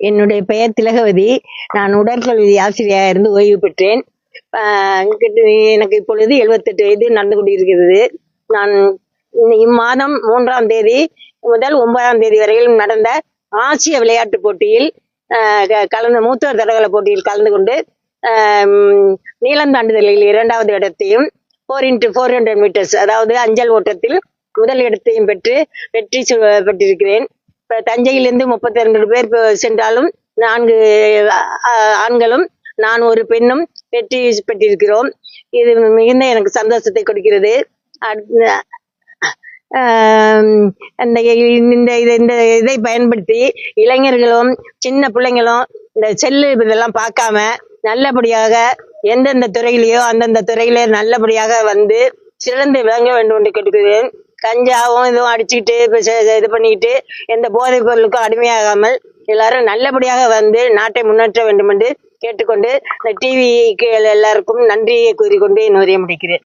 என்னுடைய பெயர் திலகவதி. நான் உடற்கல்வி ஆசிரியராக இருந்து ஓய்வு பெற்றேன். எனக்கு இப்பொழுது 78 வயது நடந்து கொண்டிருக்கிறது. நான் இம்மாதம் 3ஆம் தேதி முதல் 9ஆம் தேதி வரையில் நடந்த ஆசிய விளையாட்டுப் போட்டியில் கலந்து மூத்தோர் தடகள போட்டியில் கலந்து கொண்டு நீளம் தாண்டுதலில் 2வது இடத்தையும் 4x400 மீட்டர்ஸ் அதாவது அஞ்சல் ஓட்டத்தில் முதல் இடத்தையும் பெற்று வெற்றி பெற்றிருக்கிறேன். தஞ்சையிலிருந்து 32 பேர் சென்றாலும் 4 ஆண்களும் நான் ஒரு பெண்ணும் வெற்றி பெற்றிருக்கிறோம். இது மிகுந்த எனக்கு சந்தோஷத்தை கொடுக்கிறது. இந்த இதை பயன்படுத்தி இளைஞர்களும் சின்ன பிள்ளைங்களும் இந்த செல்லு இதெல்லாம் பார்க்காம நல்லபடியாக எந்தெந்த துறையிலையோ அந்தந்த துறையில நல்லபடியாக வந்து சிறந்து விளங்க வேண்டும் என்று கேட்டுக்கிறேன். கஞ்சாவும் இதுவும் அடிச்சுக்கிட்டு இது பண்ணிக்கிட்டு எந்த போதைப் பொருளுக்கும் அடிமையாகாமல் எல்லாரும் நல்லபடியாக வந்து நாட்டை முன்னேற்ற வேண்டும் என்று கேட்டுக்கொண்டு இந்த டிவிக்கு எல்லாருக்கும் நன்றியை கூறிக்கொண்டு என் உரையை முடிக்கிறேன்.